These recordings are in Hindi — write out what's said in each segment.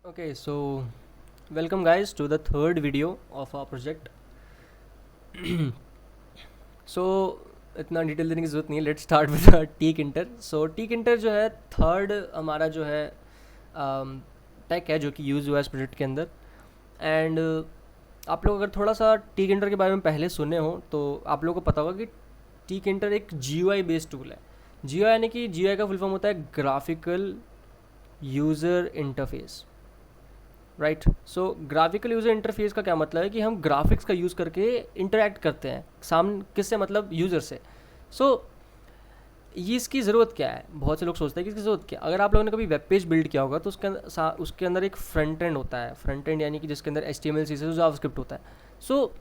Okay, so welcome guys to the third video of our project. So इतना डिटेल देने की ज़रूरत नहीं है. Let's start with Tkinter. So Tkinter जो है थर्ड हमारा जो है टेक है जो कि यूज़ हुआ है इस प्रोजेक्ट के अंदर. एंड आप लोग अगर थोड़ा सा टीक इंटर के बारे में पहले सुने हो तो आप लोगों को पता होगा कि टीक इंटर एक GUI बेस्ड टूल है. GUI यानी कि GUI का फुल फॉर्म होता है ग्राफिकल यूज़र इंटरफेस. राइट. सो ग्राफिकल यूज़र इंटरफेस का क्या मतलब है कि हम ग्राफिक्स का यूज़ करके इंटरेक्ट करते हैं सामने किससे, मतलब यूज़र से. सो ये इसकी ज़रूरत क्या है. बहुत से लोग सोचते हैं कि इसकी ज़रूरत क्या है. अगर आप लोगों ने कभी वेब पेज बिल्ड किया होगा तो उसके अंदर एक फ्रंट एंड होता है. फ्रंट एंड यानी कि जिसके अंदर HTML CSS जावास्क्रिप्ट होता है. सो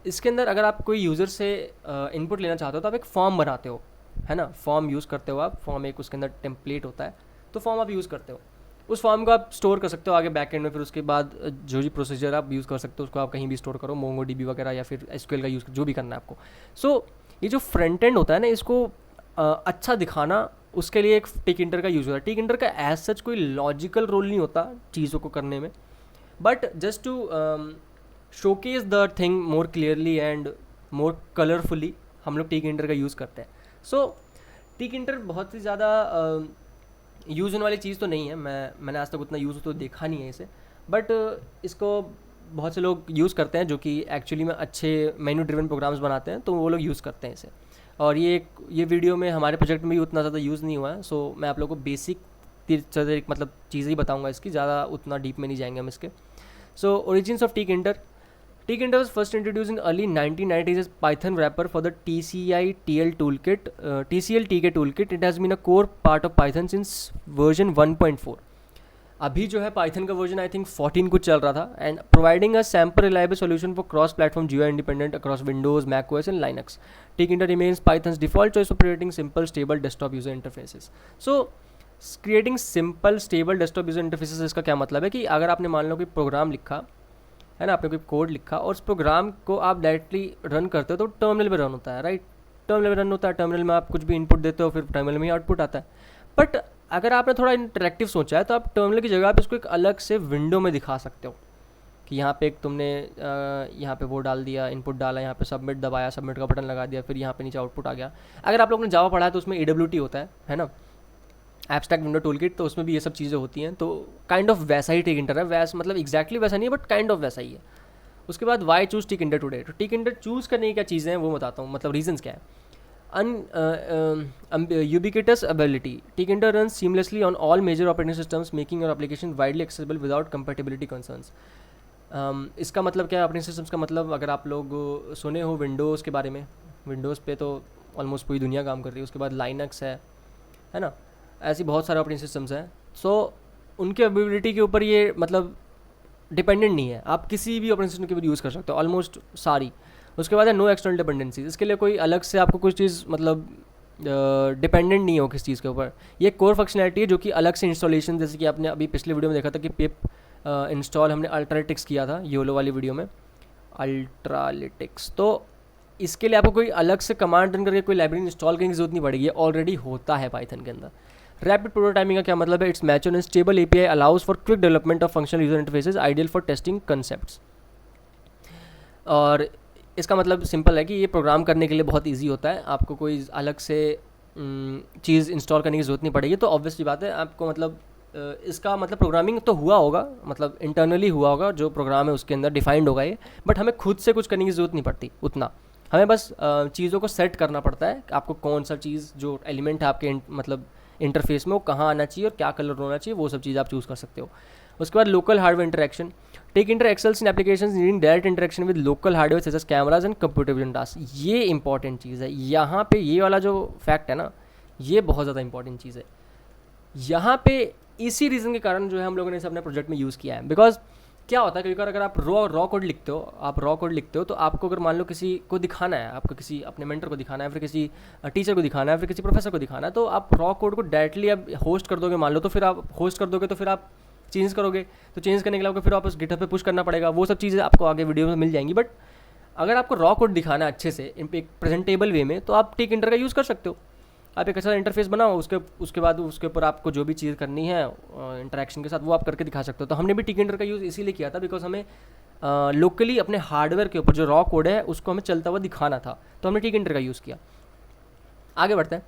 इसके अंदर अगर आप कोई यूज़र से इनपुट लेना चाहते हो तो आप एक फॉर्म बनाते हो, है ना. फॉर्म यूज़ करते हो आप. फॉर्म एक उसके अंदर टेम्पलेट होता है, तो फॉर्म आप यूज़ करते हो. उस फॉर्म को आप स्टोर कर सकते हो आगे बैक एंड में. फिर उसके बाद जो भी प्रोसीजर आप यूज़ कर सकते हो उसको आप कहीं भी स्टोर करो, MongoDB वगैरह या फिर SQL का यूज़, जो भी करना है आपको. सो ये जो फ्रंट एंड होता है ना, इसको अच्छा दिखाना, उसके लिए एक टिक इंटर का यूज़ होता है. टिक इंटर का एज सच कोई लॉजिकल रोल नहीं होता चीज़ों को करने में, but just to showcase the thing more clearly and more colourfully हम लोग टिक इंटर का यूज़ करते हैं. सो टिक इंटर बहुत ही ज़्यादा यूज़ होने वाली चीज़ तो नहीं है. मैंने आज तक उतना यूज़ तो देखा नहीं है इसे, बट इसको बहुत से लोग यूज़ करते हैं जो कि एक्चुअली में अच्छे मेन्यू ड्रिवन प्रोग्राम्स बनाते हैं, तो वो लोग यूज़ करते हैं इसे. और ये वीडियो में हमारे प्रोजेक्ट में भी उतना ज़्यादा यूज़ नहीं हुआ है. सो मैं आप लोगों को बेसिक मतलब चीज़ें ही बताऊँगा इसकी, ज़्यादा उतना डीप में नहीं जाएंगे हम इसके. So origins of Tkinter. Tkinter was first introduced in early 1990s as Python wrapper for the TCI-TL toolkit, TCL-TK toolkit. It has been a core part of Python since version 1.4. अभी जो है पाइथन का वर्जन आई थिंक 14 कुछ चल रहा था. And providing a sample reliable solution for cross platform GUI independent across Windows, macOS and Linux. Tkinter remains Python's default choice for creating simple, stable desktop user interfaces. So creating simple stable desktop user interfaces, इसका क्या मतलब है कि अगर आपने मान लो कोई प्रोग्राम लिखा है ना, आपने कोई कोड लिखा और उस प्रोग्राम को आप डायरेक्टली रन करते हो तो टर्मिनल पे रन होता है. राइट. टर्मिनल पे रन होता है. टर्मिनल में आप कुछ भी इनपुट देते हो, फिर टर्मिनल में ही आउटपुट आता है. बट अगर आपने थोड़ा इंटरेक्टिव सोचा है तो आप टर्मिनल की जगह पे इसको एक अलग से विंडो में दिखा सकते हो कि यहाँ पे एक तुमने यहाँ पे वो डाल दिया, इनपुट डाला, यहाँ पे सबमिट दबाया, सबमिट का बटन लगा दिया, फिर यहाँ पे नीचे आउटपुट आ गया. अगर आप लोगों ने जावा पढ़ा है तो उसमें AWT होता है ना, एब्स्ट्रैक्ट विंडो टूलकिट, तो उसमें भी ये सब चीज़ें होती हैं. तो काइंड ऑफ वैसा ही टिक इंटर है. मतलब एग्जैक्टली वैसा नहीं है, बट काइंड ऑफ वैसा ही है. उसके बाद वाई चूज़ टिक इंटर टुडे. तो टिक इंटर चूज़ करने की क्या चीज़ें हैं वो बताता हूँ, मतलब रीजंस क्या है. ubiquitous ability. Tkinter runs seamlessly on all major operating systems, making your application widely accessible without compatibility concerns. इसका मतलब क्या है ऑपरेटिंग सिस्टम्स का मतलब, अगर आप लोग सुने हो विंडोज़ के बारे में, विंडोज़ पे तो ऑलमोस्ट पूरी दुनिया काम कर रही है. उसके बाद लाइनक्स है ना, ऐसी बहुत सारे ऑपरेटिंग सिस्टम्स हैं. सो उनके अवेलेबिलिटी के ऊपर ये मतलब डिपेंडेंट नहीं है. आप किसी भी ऑपरेटिंग सिस्टम के ऊपर यूज़ कर सकते हो ऑलमोस्ट सारी. उसके बाद है नो एक्सटर्नल डिपेंडेंसीज. इसके लिए कोई अलग से आपको कुछ चीज़ मतलब डिपेंडेंट नहीं हो किस चीज़ के ऊपर. ये कोर फंक्शनैलिटी है जो कि अलग से इंस्टॉलेशन, जैसे कि आपने अभी पिछले वीडियो में देखा था कि पिप इंस्टॉल हमने अल्ट्रालिटिक्स किया था योलो वाली वीडियो में, अल्ट्रालिटिक्स. तो इसके लिए आपको कोई अलग से कमांड रन करके कोई लाइब्रेरी इंस्टॉल करने की जरूरत नहीं पड़ेगी, ऑलरेडी होता है पाइथन के अंदर. रैपिड प्रोटोटाइपिंग का क्या मतलब है. It's mature and stable API allows for quick development of functional user interfaces, ideal for testing concepts. और इसका मतलब सिंपल है कि ये प्रोग्राम करने के लिए बहुत इजी होता है. आपको कोई अलग से चीज़ इंस्टॉल करने की ज़रूरत नहीं पड़ेगी. तो ऑब्वियसली बात है आपको मतलब इसका मतलब प्रोग्रामिंग तो हुआ होगा, मतलब इंटरनली हुआ होगा, जो प्रोग्राम है उसके अंदर डिफाइंड होगा ये, बट हमें खुद से कुछ करने की ज़रूरत नहीं पड़ती उतना. हमें बस चीज़ों को सेट करना पड़ता है. आपको कौन सा चीज़ जो एलिमेंट है आपके मतलब इंटरफेस में वो कहाँ आना चाहिए और क्या कलर होना चाहिए, वो सब चीज़ आप चूज़ कर सकते हो. उसके बाद local hardware interaction. Tkinter excels in applications needing direct interaction with local hardware such as cameras and computer vision tasks. ये इंपॉर्टेंट चीज़ है. यहाँ पे ये वाला जो फैक्ट है ना, ये बहुत ज़्यादा इंपॉर्टेंट चीज़ है. यहाँ पे इसी रीज़न के कारण जो है हम लोगों ने इसे अपने प्रोजेक्ट में यूज़ किया है. बिकॉज क्या होता है कई बार अगर आप रॉ कोड लिखते हो, तो आपको अगर मान लो किसी को दिखाना है, आपको किसी अपने मेंटर को दिखाना है, फिर किसी टीचर को दिखाना है, फिर किसी प्रोफेसर को दिखाना है, तो आप रॉ कोड को डायरेक्टली आप होस्ट कर दोगे मान लो, तो फिर आप होस्ट कर दोगे तो फिर आप चेंज करोगे, तो चेंज करने के लिए आपको फिर वापस गिटहब पे पुश करना पड़ेगा. वो सब चीज़ें आपको आगे वीडियो में मिल जाएंगी. बट अगर आपको रॉ कोड दिखाना है अच्छे से एक प्रेजेंटेबल वे में, तो आप टिक इंटर का यूज़ कर सकते हो. आप एक अच्छा इंटरफेस बनाओ, उसके बाद उसके ऊपर आपको जो भी चीज़ करनी है इंटरेक्शन के साथ वो आप करके दिखा सकते हो। तो हमने भी टिकेंटर का यूज़ इसीलिए किया था बिकॉज हमें लोकली अपने हार्डवेयर के ऊपर जो रॉ कोड है उसको हमें चलता हुआ दिखाना था, तो हमने टिकेंटर का यूज़ किया। आगे बढ़ते हैं।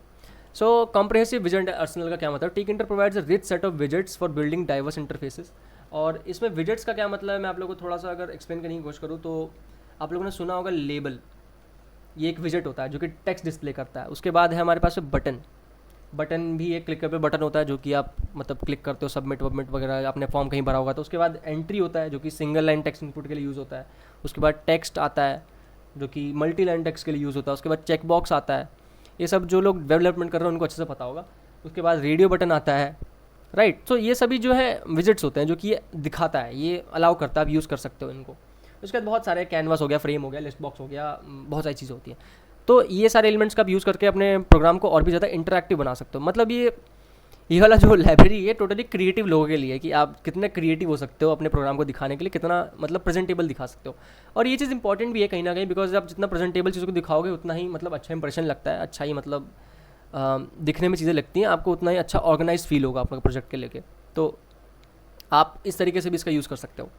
सो कॉम्प्रहेंसिव विजट आर्सेनल का क्या मतलब? Tkinter provides a rich set of widgets for building diverse interfaces. और इसमें विजेट्स का क्या मतलब है, मैं आप लोगों को थोड़ा सा अगर एक्सप्लेन करने की कोशिश करूँ तो आप लोगों ने सुना होगा लेबल, ये एक विजेट होता है जो कि टेक्स्ट डिस्प्ले करता है। उसके बाद है हमारे पास बटन, बटन भी एक क्लिकेबल बटन होता है जो कि आप मतलब क्लिक करते हो, सबमिट वबमिट वगैरह, आपने फॉर्म कहीं भरा होगा तो। उसके बाद एंट्री होता है जो कि सिंगल लाइन टेक्स्ट इनपुट के लिए यूज़ होता है। उसके बाद टेक्स्ट आता है जो कि मल्टी लाइन टेक्स्ट के लिए यूज़ होता है। उसके बाद चेक बॉक्स आता है, ये सब जो लोग वेब डेवलपमेंट कर रहे हैं उनको अच्छे से पता होगा। उसके बाद रेडियो बटन आता है, राइट। तो ये सभी जो है विजिट्स होते हैं जो कि ये दिखाता है, ये अलाउ करता है, आप यूज़ कर सकते हो इनको। उसके बाद बहुत सारे कैनवास हो गया, फ्रेम हो गया, लिस्ट बॉक्स हो गया, बहुत सारी चीज़ें होती हैं। तो ये सारे एलिमेंट्स का आप यूज़ करके अपने प्रोग्राम को और भी ज़्यादा इंटरैक्टिव बना सकते हो। मतलब ये वाला जो लाइब्रेरी है टोटली क्रिएटिव लोगों के लिए, कि आप कितने क्रिएटिव हो सकते हो अपने प्रोग्राम को दिखाने के लिए, कितना मतलब प्रेजेंटेबल दिखा सकते हो। और ये चीज़ इंपॉर्टेंट भी है कहीं ना कहीं, बिकॉज आप जितना प्रेजेंटेबल चीज़ को दिखाओगे उतना ही मतलब अच्छा इंप्रेशन लगता है, अच्छा ही मतलब दिखने में चीज़ें लगती हैं आपको, उतना ही अच्छा ऑर्गेनाइज फील होगा आपका प्रोजेक्ट के लेके। तो आप इस तरीके से भी इसका यूज़ कर सकते हो।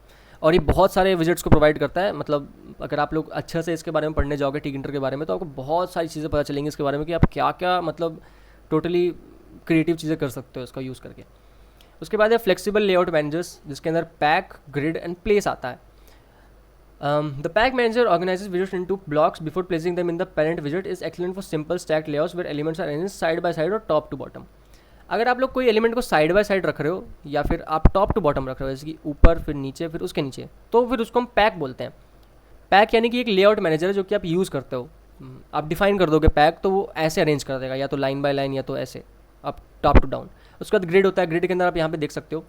और ये बहुत सारे विजिट्स को प्रोवाइड करता है। मतलब अगर आप लोग अच्छे से इसके बारे में पढ़ने जाओगे टिकेंटर के बारे में, तो आपको बहुत सारी चीज़ें पता चलेंगी इसके बारे में कि आप क्या क्या मतलब टोटली क्रिएटिव चीज़ें कर सकते हो इसका यूज़ करके। उसके बाद है फ्लेक्सिबल लेआउट मैनेजर्स, जिसके अंदर पैक, ग्रिड एंड प्लेस आता है। The pack manager organises widgets into blocks before placing them in the parent विजिट, is excellent for simple stack layouts where elements are arranged side by side or top to bottom. अगर आप लोग कोई एलिमेंट को साइड बाय साइड रख रहे हो या फिर आप टॉप टू बॉटम रख रहे हो, जैसे कि ऊपर फिर नीचे फिर उसके नीचे, तो फिर उसको हम पैक बोलते हैं। पैक यानी कि एक लेआउट मैनेजर है जो कि आप यूज़ करते हो। आप डिफाइन कर दोगे पैक, तो वो ऐसे अरेंज कर देगा, या तो लाइन बाय लाइन या तो ऐसे आप टॉप टू डाउन। उसके बाद ग्रिड होता है, ग्रिड के अंदर आप यहाँ पे देख सकते हो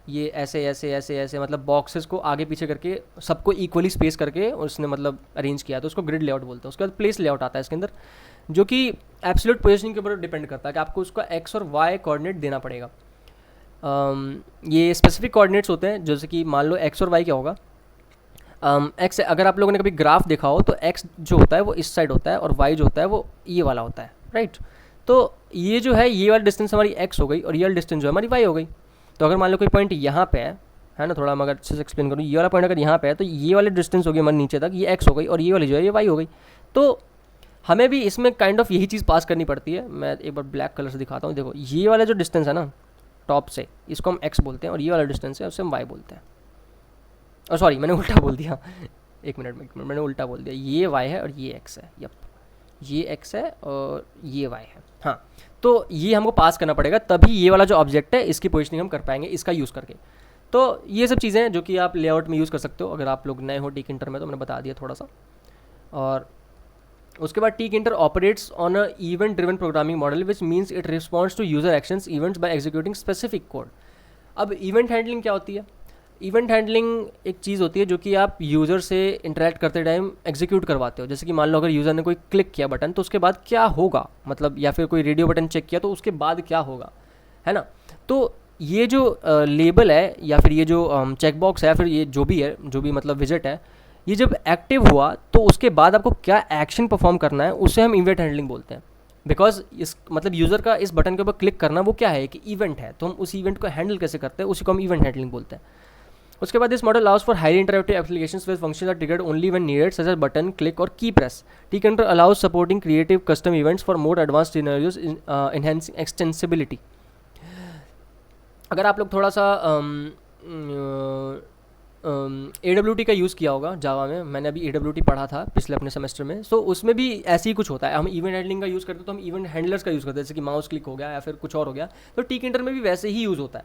ये ऐसे ऐसे ऐसे ऐसे मतलब बॉक्सेस को आगे पीछे करके सबको इक्वली स्पेस करके उसने मतलब अरेंज किया, तो उसको ग्रिड लेआउट बोलते हैं। उसके बाद प्लेस लेआउट आता है इसके अंदर, जो कि एब्सोल्यूट पोजीशनिंग के ऊपर डिपेंड करता है कि आपको उसका एक्स और वाई कोऑर्डिनेट देना पड़ेगा। ये स्पेसिफिक कोऑर्डिनेट्स होते हैं, जैसे कि मान लो एक्स और वाई क्या होगा। एक्स अगर आप लोगों ने कभी ग्राफ देखा हो तो एक्स जो होता है वो इस साइड होता है और वाई जो होता है वो ये वाला होता है, राइट। तो ये जो है ये वाली डिस्टेंस हमारी एक्स हो गई और ये वाली डिस्टेंस जो है हमारी वाई हो गई। तो अगर मान लो कोई पॉइंट यहाँ पे है ना, थोड़ा मैं अगर अच्छे से एक्सप्लेन करूँ, ये वाला पॉइंट अगर यहाँ पे है तो ये वाली डिस्टेंस होगी हमारे नीचे तक, ये एक्स हो गई, और ये वाली जो है ये वाई हो गई। तो हमें भी इसमें काइंड ऑफ यही चीज़ पास करनी पड़ती है। मैं एक बार ब्लैक कलर से दिखाता हूँ। देखो ये वाला जो डिस्टेंस है ना टॉप से, इसको हम एक्स बोलते हैं, और ये वाला डिस्टेंस है उसे हम वाई बोलते हैं। और सॉरी मैंने उल्टा बोल दिया, एक मिनट मैंने उल्टा बोल दिया। ये वाई है और ये एक्स है, यप ये एक्स है और ये वाई है। हाँ, तो ये हमको पास करना पड़ेगा, तभी ये वाला जो ऑब्जेक्ट है इसकी पोजिशनिंग हम कर पाएंगे इसका यूज़ करके। तो ये सब चीज़ें हैं जो कि आप लेआउट में यूज़ कर सकते हो। अगर आप लोग नए हो टिकेंटर में तो मैंने बता दिया थोड़ा सा। और उसके बाद Tkinter operates on a event driven programming model, which means it responds to user actions events by executing specific code. अब इवेंट हैंडलिंग क्या होती है? इवेंट हैंडलिंग एक चीज़ होती है जो कि आप यूज़र से इंटरेक्ट करते टाइम एग्जीक्यूट करवाते हो। जैसे कि मान लो अगर यूज़र ने कोई क्लिक किया बटन, तो उसके बाद क्या होगा, मतलब या फिर कोई रेडियो बटन चेक किया तो उसके बाद क्या होगा, है ना। तो ये जो लेबल है या फिर ये जो चेक बॉक्स है या फिर ये जो भी है, जो भी मतलब विजिट है, ये जब एक्टिव हुआ तो उसके बाद आपको क्या एक्शन परफॉर्म करना है उसे हम इवेंट हैंडलिंग बोलते हैं। बिकॉज इस मतलब यूज़र का इस बटन के ऊपर क्लिक करना वो क्या है कि इवेंट है, तो हम उस इवेंट को हैंडल कैसे करते हैं उसी को हम इवेंट हैंडलिंग बोलते हैं। उसके बाद this model allows for highly interactive applications with functions are triggered only when needed, such as button click or key press. Tkinter allows supporting creative custom events for more advanced scenarios, enhancing extensibility. अगर आप लोग थोड़ा सा AWT का यूज़ किया होगा जावा में, मैंने अभी AWT पढ़ा था पिछले अपने सेमेस्टर में, सो उसमें भी ऐसे ही कुछ होता है। हम इवेंट हैंडलिंग का यूज़ करते हैं तो हम इवेंट हैंडलर्स का यूज़ करते हैं, जैसे कि माउस क्लिक हो गया या फिर कुछ और हो गया। तो टिकेंटर में भी वैसे ही यूज़ होता है,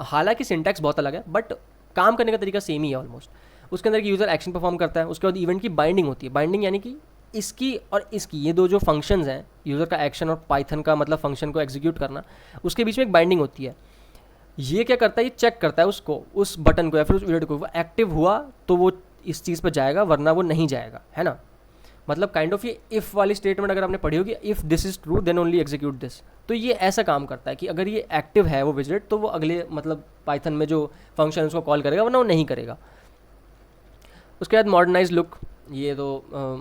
हालांकि सिंटैक्स बहुत अलग है बट काम करने का तरीका सेम ही है ऑलमोस्ट। उसके अंदर यूज़र एक्शन परफॉर्म करता है। उसके बाद इवेंट की बाइंडिंग होती है। बाइंडिंग यानी कि इसकी और इसकी, ये दो जो फंक्शंस हैं, यूज़र का एक्शन और पाइथन का मतलब फंक्शन को एग्जीक्यूट करना, उसके बीच में एक बाइंडिंग होती है। ये क्या करता है, ये चेक करता है उसको, उस बटन को या फिर उस विजिट को, वो एक्टिव हुआ तो वो इस चीज़ पर जाएगा वरना वो नहीं जाएगा, है ना। मतलब काइंड ऑफ ये इफ़ वाली स्टेटमेंट अगर आपने पढ़ी होगी, if this is true then only execute this, तो ये ऐसा काम करता है कि अगर ये एक्टिव है वो विजिट तो वो अगले मतलब पाइथन में जो फंक्शन उसको कॉल करेगा वरना वो नहीं करेगा। उसके बाद मॉडर्नाइज लुक, ये तो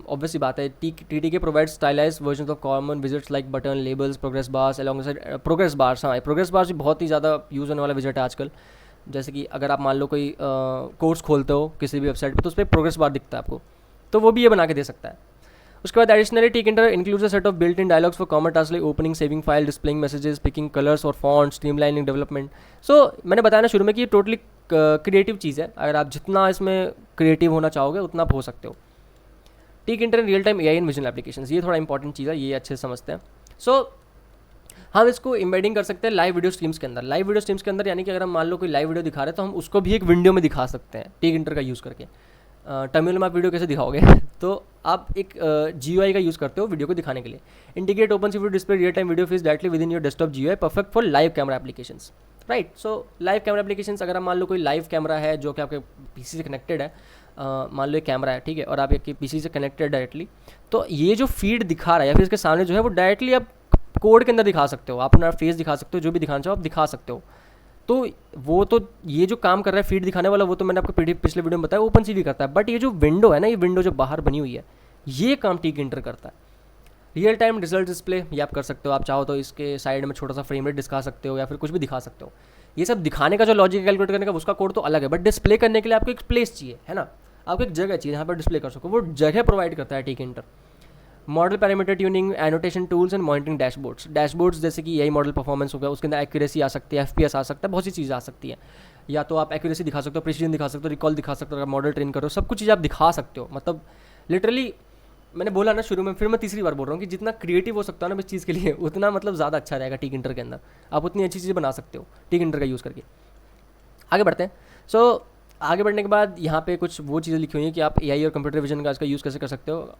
ऑब्वियसली बात है। TTK provide stylise version of common visits like button, labels, progress bars along progress bars. हाँ, प्रोग्रेस बार्स भी बहुत ही ज़्यादा यूज़ होने वाला विजिट है आजकल। जैसे कि अगर आप मान लो कोई कोर्स खोलते हो किसी भी वेबसाइट पे, तो उस पर प्रोग्रेस बार दिखता है आपको, तो वो भी ये बना के दे सकता है। उसके बाद additionally Tkinter includes a set of built in dialogs for common task like opening, saving file, displaying messages, picking colours और फॉन्ट, स्ट्रीमलाइनिंग डेवलपमेंट। सो मैंने बताया ना शुरू में कि ये टोटली क्रिएटिव चीज़ है। अगर आप जितना इसमें क्रिएटिव होना चाहोगे उतना आप हो सकते हो। Tkinter in real time AI in vision applications, ये थोड़ा इंपॉर्टेंट चीज़ है, ये अच्छे से समझते हैं। सो हम इसको एम्बेडिंग कर सकते हैं लाइव वीडियो स्ट्रीम्स के अंदर। लाइव वीडियो स्ट्रीम्स के अंदर यानी कि अगर हम मान लो कोई लाइव वीडियो दिखा रहे हैं तो हम उसको भी एक विंडो में दिखा सकते हैं टिकइंटर का यूज़ करके। टर्मिनल में आप वीडियो कैसे दिखाओगे तो आप एक GUI का यूज़ करते हो वीडियो को दिखाने के लिए। Integrate open video display real time video feeds directly with in your desktop GUI, perfect for live camera applications, right. So live camera applications, अगर हम मान लो कोई लाइव कैमरा है जो कि आपके PC से कनेक्टेड है, मान लो एक कैमरा है, ठीक है, और आप एक PC से कनेक्टेड डायरेक्टली, तो ये जो फीड दिखा रहा है या फिर इसके सामने जो है वो डायरेक्टली आप कोड के अंदर दिखा सकते हो, आप अपना फेस दिखा सकते हो, जो भी दिखाना चाहो आप दिखा सकते हो। तो वो तो ये जो काम कर रहा है फीड दिखाने वाला, वो तो मैंने आपको पिछले वीडियो में बताया ओपन CV करता है। बट ये जो विंडो है ना, ये विंडो जो बाहर बनी हुई है, ये काम टिकइंटर करता है। रियल टाइम रिजल्ट डिस्प्ले ये आप कर सकते हो, आप चाहो तो इसके साइड में छोटा सा फ्रेम रेट दिखा सकते हो या फिर कुछ भी दिखा सकते हो। ये सब दिखाने का जो लॉजिक कैलकुलेट करने का उसका कोड तो अलग है, बट डिस्प्ले करने के लिए आपको एक प्लेस चाहिए, है ना, आपको एक जगह चाहिए जहाँ पर डिस्प्ले कर सको, वो जगह प्रोवाइड करता है Tkinter. Model parameter tuning, annotation tools and monitoring dashboards जैसे कि यही मॉडल परफॉर्मेंस हो गया, उसके अंदर एक्यूरेसी आ सकती है, FPS आ सकता है, बहुत सी चीज़ें आ सकती है। या तो आप एक्यूरेसी दिखा सकते हो, प्रिसीजन दिखा सकते हो, रिकॉल दिखा सकते हो, अगर मॉडल ट्रेन करो, सब कुछ चीज़ आप दिखा सकते हो। मतलब लिटरली मैंने बोला ना शुरू में, फिर मैं तीसरी बार बोल रहा हूँ कि जितना क्रिएटिव हो सकता है ना इस चीज़ के लिए, उतना मतलब ज़्यादा अच्छा रहेगा टिकइंटर के अंदर। आप उतनी अच्छी चीज़ें बना सकते हो टिकइंटर का यूज़ करके। आगे बढ़ते हैं। सो आगे बढ़ने के बाद यहाँ पे कुछ वो चीज़ें लिखी हुई हैं कि आप AI और कंप्यूटर विजन का इसका यूज़ कैसे कर सकते हो।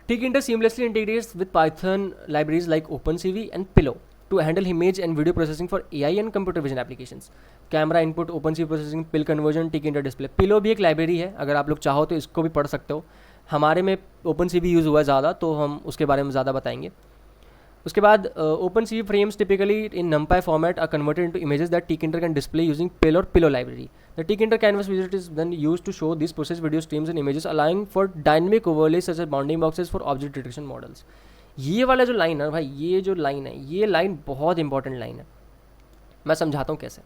टिकइंटर seamlessly integrates with Python libraries like OpenCV and Pillow to handle image and video processing for AI and computer vision applications. Camera input, OpenCV processing, pill conversion, टिकइंटर display. Pillow भी एक लाइब्रेरी है, अगर आप लोग चाहो तो इसको भी पढ़ सकते हो। हमारे में OpenCV यूज़ हुआ है ज़्यादा, तो हम उसके बारे में ज़्यादा बताएंगे। उसके बाद OpenCV frames typically in NumPy format are converted into images that टिकइंटर can display using Pill or Pillow library. The टिकइंटर canvas widget is then used to show these processed video streams and images, allowing for dynamic overlays such as bounding boxes for object detection models. ये वाला जो लाइन है भाई, ये जो लाइन है, ये लाइन बहुत इंपॉर्टेंट लाइन है। मैं समझाता हूँ कैसे।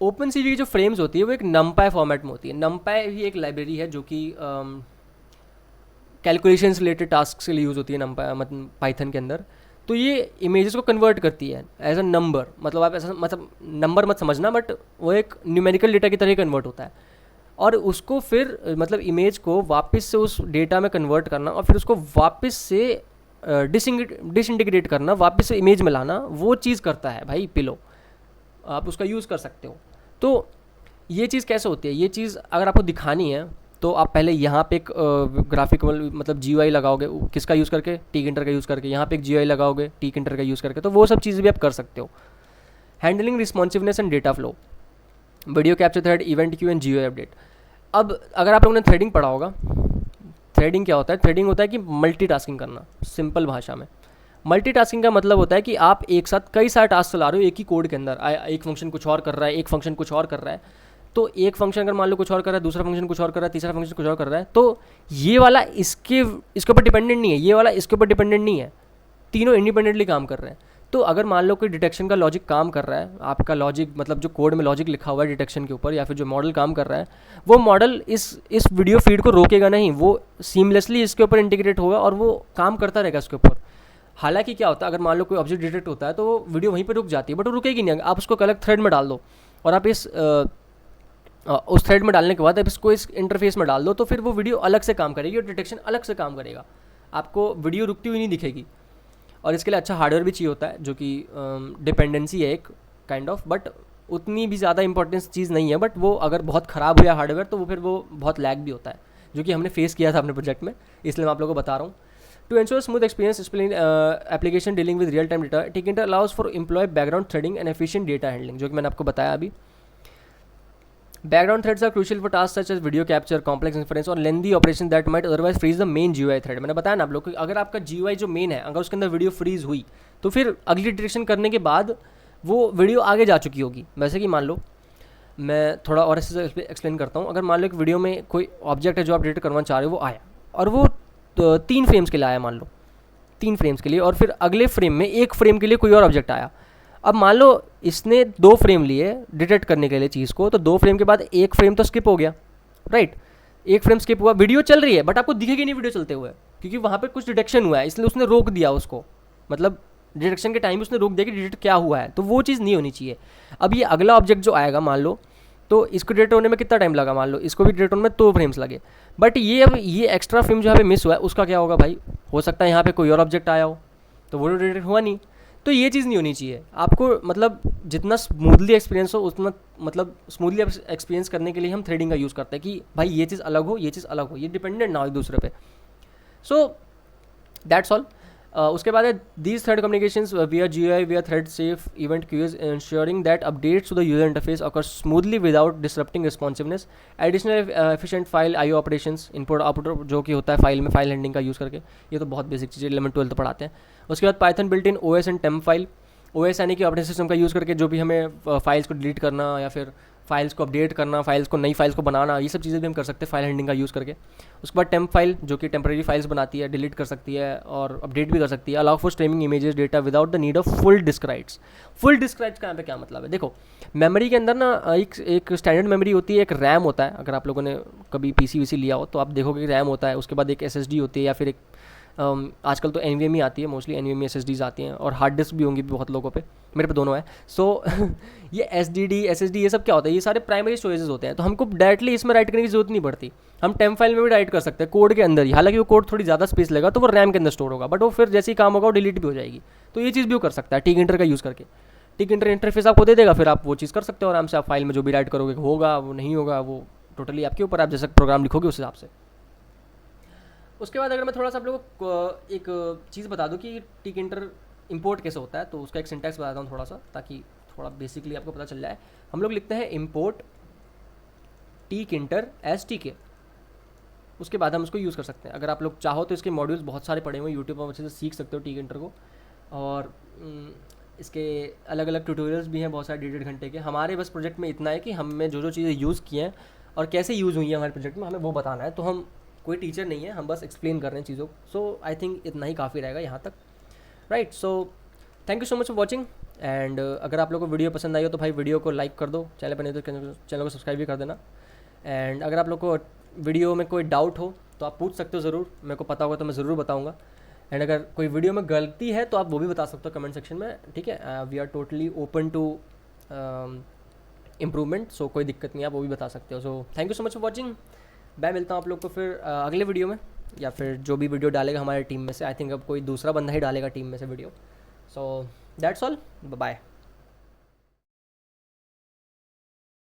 OpenCV की जो फ्रेम्स होती है वो एक NumPy फॉर्मेट में होती है। NumPy भी एक लाइब्रेरी है जो कि कैलकुलेशंस रिलेटेड टास्क के लिए यूज़ होती है NumPy, मतलब पाइथन के अंदर। तो ये इमेजेस को कन्वर्ट करती है एज अ नंबर, मतलब आप ऐसा मतलब नंबर मत समझना, बट वो एक न्यूमेरिकल डेटा की तरह कन्वर्ट होता है। और उसको फिर मतलब इमेज को वापस से उस डेटा में कन्वर्ट करना और फिर उसको वापस से डिसइंटीग्रेट करना, वापस से इमेज में लाना, वो चीज़ करता है भाई पिलो। आप उसका यूज़ कर सकते हो। तो ये चीज़ कैसे होती है, ये चीज़ अगर आपको दिखानी है तो आप पहले यहाँ पे एक ग्राफिकल मतलब GUI लगाओगे, किसका यूज़ करके, टिकइंटर का यूज़ करके। यहाँ पे एक GUI लगाओगे टिकइंटर का यूज़ करके, तो वो सब चीज़ें भी आप कर सकते हो। Handling responsiveness and data flow, video capture thread, event Q and GUI update. अब अगर आप लोगों ने थ्रेडिंग पढ़ा होगा, थ्रेडिंग क्या होता है? थ्रेडिंग होता है कि मल्टीटास्किंग करना। सिंपल भाषा में मल्टीटास्किंग का मतलब होता है कि आप एक साथ कई सारे टास्क चला रहे हो एक ही कोड के अंदर। एक फंक्शन कुछ और कर रहा है, एक फंक्शन कुछ और कर रहा है। तो एक फंक्शन अगर मान लो कुछ और कर रहा है, दूसरा फंक्शन कुछ और कर रहा है, तीसरा फंक्शन कुछ और कर रहा है, तो ये वाला इसके ऊपर डिपेंडेंट नहीं है, ये वाला इसके ऊपर डिपेंडेंट नहीं है, तीनों इंडिपेंडेंटली काम कर रहे हैं। तो अगर मान लो कोई डिटेक्शन का लॉजिक काम कर रहा है, आपका लॉजिक मतलब जो कोड में लॉजिक लिखा हुआ है डिटेक्शन के ऊपर, या फिर जो मॉडल काम कर रहा है, वो मॉडल इस वीडियो फीड को रोकेगा नहीं, वो सीमलेसली इसके ऊपर इंटीग्रेट होगा और वो काम करता रहेगा इसके ऊपर। हालांकि क्या होता है, अगर मान लो कोई ऑब्जेक्ट डिटेक्ट होता है तो वो वीडियो वहीं पर रुक जाती है, बट वो रुकेगी नहीं। आप उसको अलग थ्रेड में डाल दो और आप उस थ्रेड में डालने के बाद आप इसको इस इंटरफेस में डाल दो, तो फिर वो वीडियो अलग से काम करेगी और डिटेक्शन अलग से काम करेगा, आपको वीडियो रुकती हुई नहीं दिखेगी। और इसके लिए अच्छा हार्डवेयर भी चाहिए होता है, जो कि डिपेंडेंसी है एक काइंड ऑफ, बट उतनी भी ज़्यादा इंपॉर्टेंस चीज़ नहीं है। बट वो अगर बहुत ख़राब हुआ हार्डवेयर तो वो फिर वो बहुत लैग भी होता है, जो कि हमने फेस किया था अपने प्रोजेक्ट में, इसलिए मैं आप लोगों को बता रहा हूँ। To ensure smooth experience application dealing with real time data, Tkinter allows for employ background threading and efficient data handling, जो कि मैंने आपको बताया अभी। Background threads are crucial for tasks such as video capture, complex inference और lengthy operation that might otherwise freeze the main GUI thread। मैंने बताया ना आप लोग को, अगर आपका GUI जो मेन है, अगर उसके अंदर वीडियो फ्रीज हुई तो फिर अगली डिटेक्शन करने के बाद वो वीडियो आगे जा चुकी होगी। वैसे कि मान लो मैं थोड़ा और ऐसे एक्सप्लेन करता हूँ। अगर मान लो एक वीडियो में कोई ऑब्जेक्ट है जो आप डिलीट करवाना चाह रहे हो, वो आया और वो 3 फ्रेम्स के लिए आया, मान लो 3 फ्रेम्स के लिए, और फिर अगले फ्रेम में 1 फ्रेम के लिए कोई और ऑब्जेक्ट आया। अब मान लो इसने 2 फ्रेम लिए डिटेक्ट करने के लिए चीज़ को, तो 2 फ्रेम के बाद 1 फ्रेम तो स्किप हो गया, राइट। 1 फ्रेम स्किप हुआ, वीडियो चल रही है बट आपको दिखेगी नहीं वीडियो चलते हुए, क्योंकि वहाँ पे कुछ डिटेक्शन हुआ है, इसलिए उसने रोक दिया उसको, मतलब डिटेक्शन के टाइम उसने रोक दिया कि डिटेक्ट क्या हुआ है, तो वो चीज़ नहीं होनी चाहिए। अब ये अगला ऑब्जेक्ट जो आएगा मान लो, तो इसको डिटेक्ट होने में कितना टाइम लगा, मान लो इसको भी डिटेक्ट होने में 2 फ्रेम्स लगे, बट ये अब ये एक्स्ट्रा फ्रेम जो यहाँ पे मिस हुआ है उसका क्या होगा भाई, हो सकता है यहाँ पे कोई और ऑब्जेक्ट आया हो, तो वो डिटेक्ट हुआ नहीं। तो ये चीज़ नहीं होनी चाहिए आपको, मतलब जितना स्मूथली एक्सपीरियंस हो उतना, मतलब स्मूथली एक्सपीरियंस करने के लिए हम थ्रेडिंग का यूज़ करते हैं कि भाई ये चीज़ अलग हो, ये चीज़ अलग हो, ये डिपेंडेंट ना हो एक दूसरे पे। सो दैट्स ऑल। उसके बाद है these thread communications via GUI via thread safe event queues, ensuring that updates to the user interface occur smoothly without disrupting responsiveness. Additional efficient file IO operations, input output जो कि होता है फाइल में, फाइल हैंडलिंग का यूज़ करके, ये तो बहुत बेसिक चीज़ है, 11-12 पढ़ाते हैं। उसके बाद Python built in OS and temp file, OS यानी कि ऑपरेटिंग सिस्टम का यूज़ करके जो भी हमें फाइल्स को डिलीट करना या फिर फाइल्स को अपडेट करना, फाइल्स को नई फाइल्स को बनाना, ये सब चीज़ें भी हम कर सकते हैं फाइल हैंडलिंग का यूज़ करके। उसके बाद टेम्प फाइल जो कि टेम्परेरी फाइल्स बनाती है, डिलीट कर सकती है और अपडेट भी कर सकती है। Allow for streaming images data without the need of full disk writes. Full disk writes का यहाँ पे क्या मतलब है, देखो मेमोरी के अंदर ना एक स्टैंडर्ड मेमोरी होती है, एक रैम होता है। अगर आप लोगों ने कभी PC वीसी लिया हो तो आप देखोगे कि रैम होता है, उसके बाद एक SSD होती है, या फिर एक आजकल तो NVMe आती है, मोस्टली NVMe SSDs आती हैं, और हार्ड डिस्क भी होंगी बहुत लोगों पे, मेरे पे दोनों है। सो ये SDD SSD ये सब क्या होता है, ये सारे प्राइमरी स्टोरेजेस होते हैं, तो हमको डायरेक्टली इसमें राइट करने की जरूरत नहीं पड़ती। हम टेम्प फाइल में भी राइट कर सकते हैं कोड के अंदर ही, हालांकि वो कोड थोड़ी ज़्यादा स्पेस लेगा, तो वो रैम के अंदर स्टोर होगा, बट वो फिर जैसे ही काम होगा वो डिलीट भी हो जाएगी। तो ये चीज़ भी वो कर सकता है टीक इंटर का यूज़ करके। टीक इंटर इंटरफेस आपको दे देगा, फिर आप वो चीज़ कर सकते हो आराम से। आप फाइल में जो भी राइट करोगे होगा, वो नहीं होगा, वो टोटली आपके ऊपर, आप जैसा प्रोग्राम लिखोगे उस हिसाब से। उसके बाद अगर मैं थोड़ा सा आप लोगों को एक चीज़ बता दूं कि टिक इंटर इंपोर्ट कैसे होता है, तो उसका एक सिंटैक्स बताता हूँ थोड़ा सा, ताकि थोड़ा बेसिकली आपको पता चल जाए। हम लोग लिखते हैं इंपोर्ट टिक इंटर STK, उसके बाद हम उसको यूज़ कर सकते हैं। अगर आप लोग चाहो तो इसके मॉड्यूल्स बहुत सारे पड़े हुए हैं यूट्यूब पर, अच्छे से सीख सकते हो टिक इंटर को, और इसके अलग अलग ट्यूटोरियल्स भी हैं बहुत सारे, 1.5 घंटे के। हमारे बस प्रोजेक्ट में इतना है कि हमने जो जो चीज़ें यूज़ की हैं और कैसे यूज़ हुई है हमारे प्रोजेक्ट में, हमें वो बताना है। तो हम कोई टीचर नहीं है, हम बस एक्सप्लेन कर रहे हैं चीज़ों को। सो आई थिंक इतना ही काफ़ी रहेगा यहाँ तक, right. So thank you so much for watching, and अगर आप लोगों को वीडियो पसंद आई हो तो भाई वीडियो को लाइक कर दो, चैनल पर नहीं तो चैनल को सब्सक्राइब भी कर देना। एंड अगर आप लोग को वीडियो में कोई डाउट हो तो आप पूछ सकते हो ज़रूर, मेरे को पता होगा तो मैं ज़रूर बताऊँगा। एंड अगर कोई वीडियो में गलती है तो आप वो भी बता सकते हो कमेंट सेक्शन में, ठीक है। We are totally open to improvement, so कोई दिक्कत नहीं, आप वो भी बता सकते हो। So thank you so much for watching, मैं मिलता हूँ आप लोग को फिर अगले वीडियो में, या फिर जो भी वीडियो डालेगा हमारे टीम में से। आई थिंक अब कोई दूसरा बंदा ही डालेगा टीम में से video. So that's all, bye.